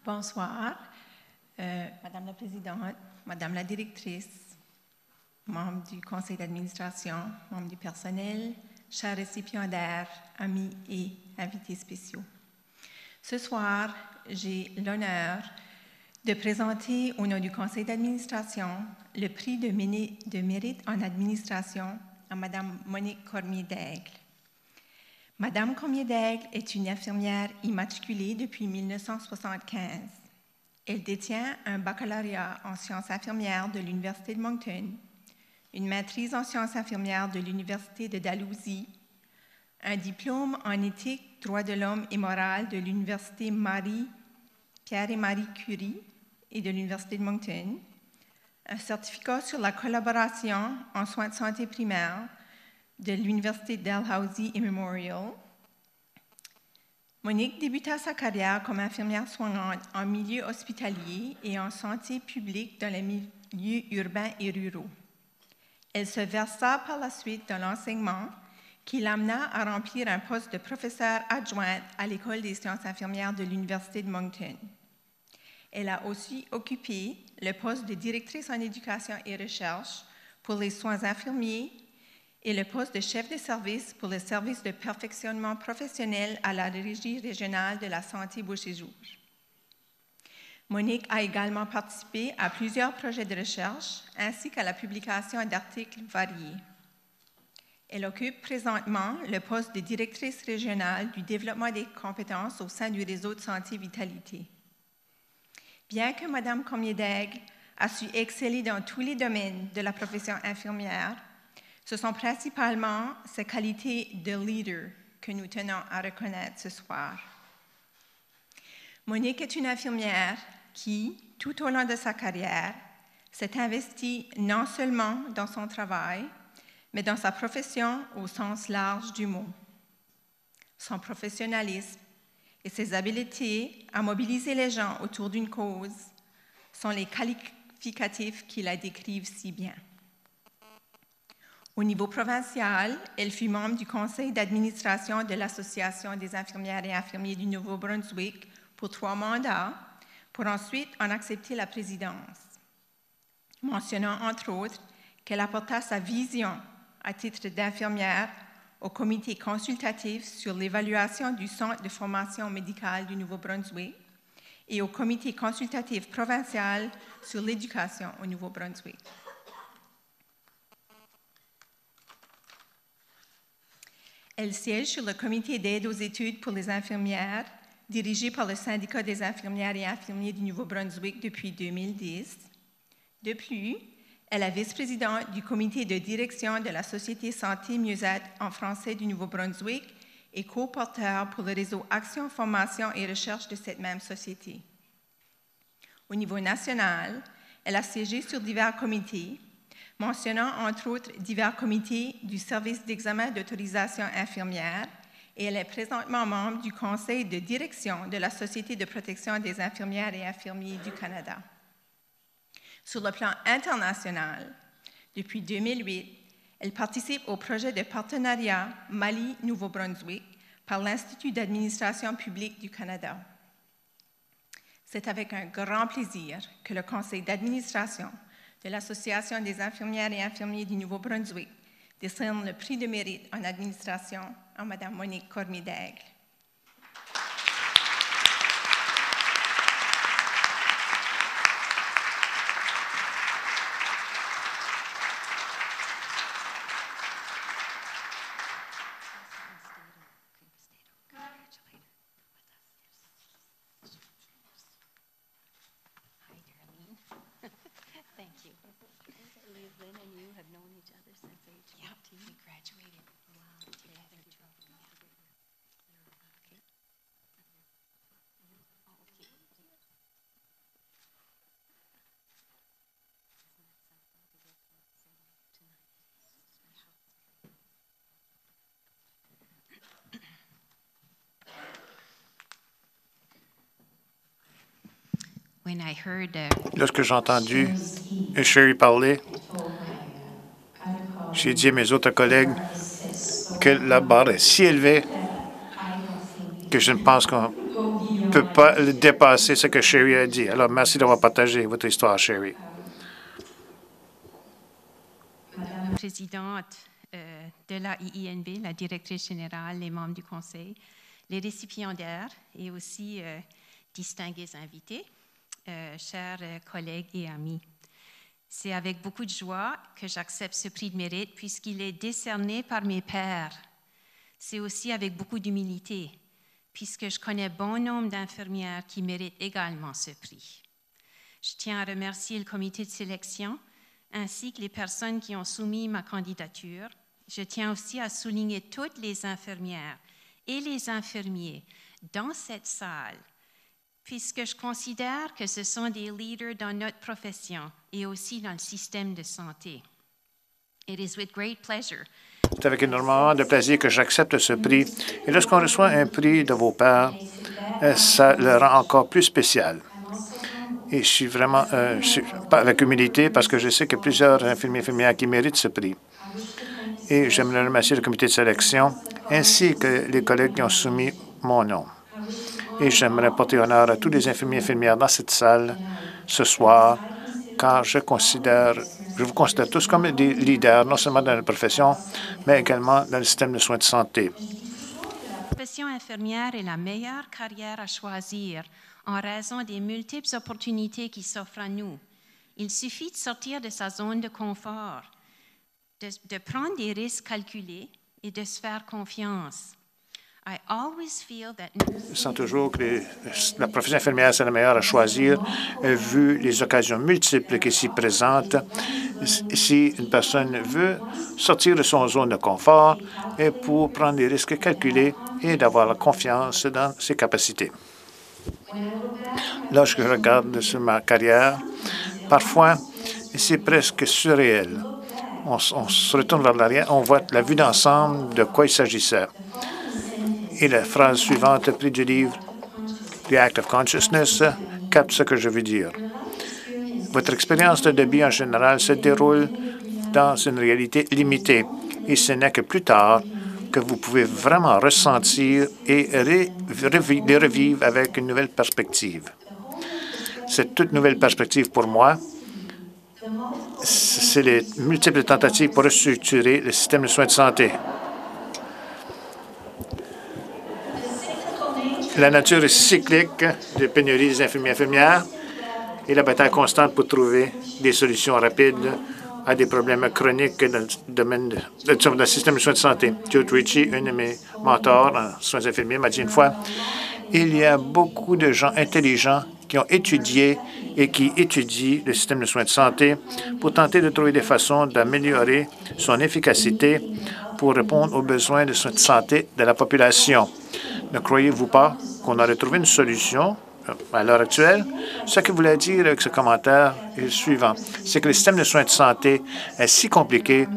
Bonsoir, Madame la Présidente, Madame la Directrice, membres du Conseil d'administration, membres du personnel, chers récipiendaires, amis et invités spéciaux. Ce soir, j'ai l'honneur de présenter au nom du Conseil d'administration le prix de mérite en administration à Madame Monique Cormier-Daigle. Madame Cormier-Daigle est une infirmière immatriculée depuis 1975. Elle détient un baccalauréat en sciences infirmières de l'Université de Moncton, une maîtrise en sciences infirmières de l'Université de Dalhousie, un diplôme en éthique, droits de l'homme et morale de l'Université Pierre et Marie Curie et de l'Université de Moncton, un certificat sur la collaboration en soins de santé primaire de l'Université Dalhousie et Memorial. Monique débuta sa carrière comme infirmière soignante en milieu hospitalier et en santé publique dans les milieux urbains et ruraux. Elle se versa par la suite dans l'enseignement qui l'amena à remplir un poste de professeure adjointe à l'École des sciences infirmières de l'Université de Moncton. Elle a aussi occupé le poste de directrice en éducation et recherche pour les soins infirmiers et le poste de chef de service pour le service de perfectionnement professionnel à la Régie régionale de la santé Beauséjour. Monique a également participé à plusieurs projets de recherche ainsi qu'à la publication d'articles variés. Elle occupe présentement le poste de directrice régionale du développement des compétences au sein du réseau de santé Vitalité. Bien que Mme Cormier-Daigle a su exceller dans tous les domaines de la profession infirmière, ce sont principalement ses qualités de leader que nous tenons à reconnaître ce soir. Monique est une infirmière qui, tout au long de sa carrière, s'est investie non seulement dans son travail, mais dans sa profession au sens large du mot. Son professionnalisme et ses habiletés à mobiliser les gens autour d'une cause sont les qualificatifs qui la décrivent si bien. Au niveau provincial, elle fut membre du conseil d'administration de l'Association des infirmières et infirmiers du Nouveau-Brunswick pour 3 mandats, pour ensuite en accepter la présidence, mentionnant entre autres qu'elle apporta sa vision à titre d'infirmière au comité consultatif sur l'évaluation du Centre de formation médicale du Nouveau-Brunswick et au comité consultatif provincial sur l'éducation au Nouveau-Brunswick. Elle siège sur le comité d'aide aux études pour les infirmières, dirigé par le syndicat des infirmières et infirmiers du Nouveau-Brunswick depuis 2010. De plus, elle est vice-présidente du comité de direction de la Société Santé Mieux-être en français du Nouveau-Brunswick et co-porteur pour le réseau Action, Formation et Recherche de cette même société. Au niveau national, elle a siégé sur divers comités, mentionnant entre autres divers comités du service d'examen d'autorisation infirmière, et elle est présentement membre du conseil de direction de la Société de protection des infirmières et infirmiers du Canada. Sur le plan international, depuis 2008, elle participe au projet de partenariat Mali-Nouveau-Brunswick par l'Institut d'administration publique du Canada. C'est avec un grand plaisir que le conseil d'administration de l'Association des infirmières et infirmiers du Nouveau-Brunswick décerne le prix de mérite en administration à Mme Monique Cormier-Daigle. Thank you. Lynn and you have known each other since age 14. Yep, we graduated. Wow, together. Okay. Oh, okay. Lorsque j'ai entendu Sherry parler, j'ai dit à mes autres collègues que la barre est si élevée que je ne pense qu'on peut pas dépasser ce que Sherry a dit. Alors, merci d'avoir partagé votre histoire, Sherry. Présidente de la IINB, la directrice générale, les membres du conseil, les récipiendaires et aussi distingués invités, chers collègues et amis. C'est avec beaucoup de joie que j'accepte ce prix de mérite puisqu'il est décerné par mes pairs. C'est aussi avec beaucoup d'humilité puisque je connais bon nombre d'infirmières qui méritent également ce prix. Je tiens à remercier le comité de sélection ainsi que les personnes qui ont soumis ma candidature. Je tiens aussi à souligner toutes les infirmières et les infirmiers dans cette salle, puisque je considère que ce sont des leaders dans notre profession et aussi dans le système de santé. It is with great pleasure. C'est avec énormément de plaisir que j'accepte ce prix. Et lorsqu'on reçoit un prix de vos pairs, ça le rend encore plus spécial. Et je suis vraiment avec humilité parce que je sais que plusieurs infirmiers et infirmières qui méritent ce prix. Et j'aimerais remercier le comité de sélection ainsi que les collègues qui ont soumis mon nom. Et j'aimerais porter honneur à tous les infirmiers et infirmières dans cette salle ce soir, car je vous considère tous comme des leaders, non seulement dans la profession, mais également dans le système de soins de santé. La profession infirmière est la meilleure carrière à choisir en raison des multiples opportunités qui s'offrent à nous. Il suffit de sortir de sa zone de confort, de prendre des risques calculés et de se faire confiance. I always feel that... Je sens toujours que la profession infirmière, c'est la meilleure à choisir, vu les occasions multiples qui s'y présentent. Si une personne veut sortir de son zone de confort et pour prendre des risques calculés et d'avoir la confiance dans ses capacités. Lorsque je regarde sur ma carrière, parfois, c'est presque surréel. On se retourne vers l'arrière, on voit la vue d'ensemble de quoi il s'agissait. Et la phrase suivante, prise du livre, The Act of Consciousness, capte ce que je veux dire. Votre expérience de vie en général se déroule dans une réalité limitée. Et ce n'est que plus tard que vous pouvez vraiment ressentir et les revivre avec une nouvelle perspective. Cette toute nouvelle perspective pour moi, c'est les multiples tentatives pour restructurer le système de soins de santé. La nature cyclique des pénuries des infirmiers et infirmières et la bataille constante pour trouver des solutions rapides à des problèmes chroniques dans le domaine dans le système de soins de santé. Jude Ritchie, un de mes mentors en soins infirmiers, m'a dit une fois, il y a beaucoup de gens intelligents qui ont étudié et qui étudient le système de soins de santé pour tenter de trouver des façons d'améliorer son efficacité pour répondre aux besoins de soins de santé de la population. Ne croyez-vous pas qu'on aurait trouvé une solution à l'heure actuelle? Ce qu'il voulait dire avec ce commentaire est le suivant. C'est que le système de soins de santé est si compliqué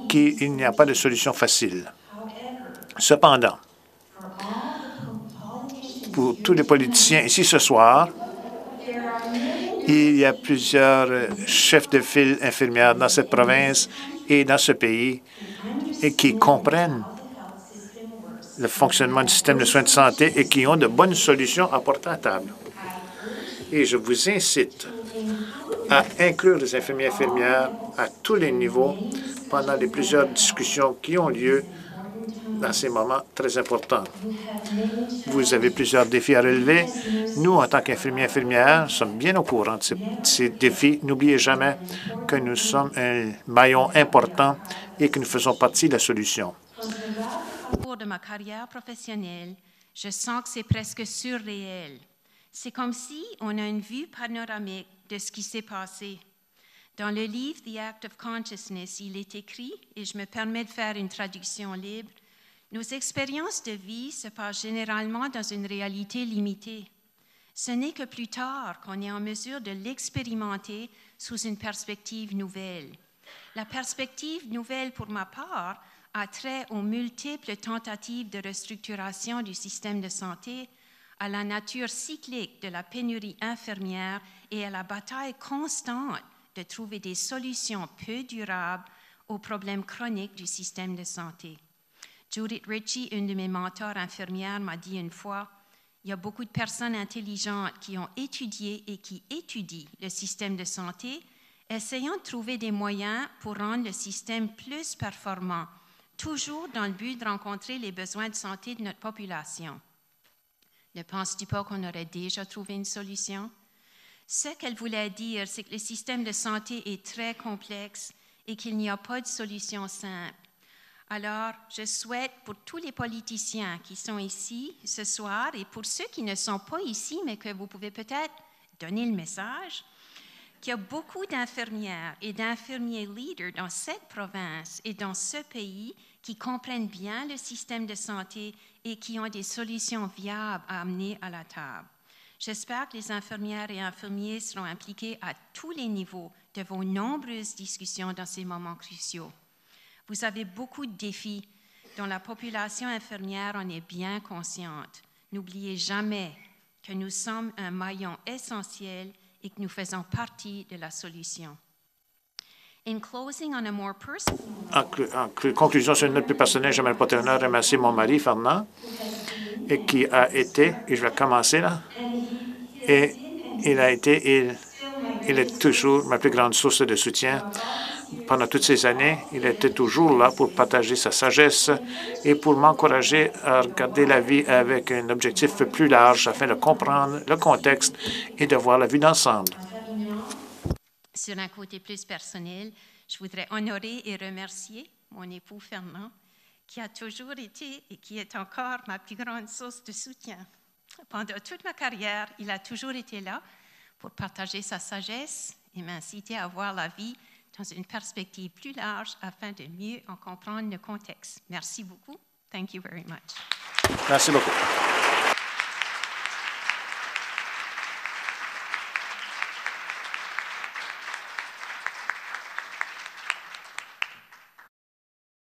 qu'il n'y a pas de solution facile. Cependant, pour tous les politiciens ici ce soir, il y a plusieurs chefs de file infirmières dans cette province et dans ce pays et qui comprennent le fonctionnement du système de soins de santé et qui ont de bonnes solutions à porter à table. Et je vous incite à inclure les infirmiers et infirmières à tous les niveaux pendant les plusieurs discussions qui ont lieu dans ces moments très importants. Vous avez plusieurs défis à relever. Nous, en tant qu'infirmiers et infirmières, sommes bien au courant de ces défis. N'oubliez jamais que nous sommes un maillon important et que nous faisons partie de la solution. Au cours de ma carrière professionnelle, je sens que c'est presque surréel. C'est comme si on a une vue panoramique de ce qui s'est passé. Dans le livre The Act of Consciousness, il est écrit, et je me permets de faire une traduction libre, nos expériences de vie se passent généralement dans une réalité limitée. Ce n'est que plus tard qu'on est en mesure de l'expérimenter sous une perspective nouvelle. La perspective nouvelle, pour ma part, a trait aux multiples tentatives de restructuration du système de santé, à la nature cyclique de la pénurie infirmière et à la bataille constante de trouver des solutions peu durables aux problèmes chroniques du système de santé. Judith Ritchie, une de mes mentors infirmières, m'a dit une fois, « Il y a beaucoup de personnes intelligentes qui ont étudié et qui étudient le système de santé, essayant de trouver des moyens pour rendre le système plus performant, toujours dans le but de rencontrer les besoins de santé de notre population. Ne penses-tu pas qu'on aurait déjà trouvé une solution? Ce qu'elle voulait dire, c'est que le système de santé est très complexe et qu'il n'y a pas de solution simple. Alors, je souhaite pour tous les politiciens qui sont ici ce soir et pour ceux qui ne sont pas ici, mais que vous pouvez peut-être donner le message, qu'il y a beaucoup d'infirmières et d'infirmiers leaders dans cette province et dans ce pays qui comprennent bien le système de santé et qui ont des solutions viables à amener à la table. J'espère que les infirmières et infirmiers seront impliqués à tous les niveaux de vos nombreuses discussions dans ces moments cruciaux. Vous avez beaucoup de défis dont la population infirmière en est bien consciente. N'oubliez jamais que nous sommes un maillon essentiel et que nous faisons partie de la solution. In closing on a more personal... En conclusion, sur une note plus personnelle, j'aimerais porter honneur à remercier mon mari, Fernand, et qui a été, et je vais commencer là, et il est toujours ma plus grande source de soutien. Pendant toutes ces années, il était toujours là pour partager sa sagesse et pour m'encourager à regarder la vie avec un objectif plus large afin de comprendre le contexte et de voir la vie d'ensemble. Sur un côté plus personnel, je voudrais honorer et remercier mon époux Fernand, qui a toujours été et qui est encore ma plus grande source de soutien. Pendant toute ma carrière, il a toujours été là pour partager sa sagesse et m'inciter à voir la vie dans une perspective plus large afin de mieux en comprendre le contexte. Merci beaucoup. Thank you very much. Merci beaucoup.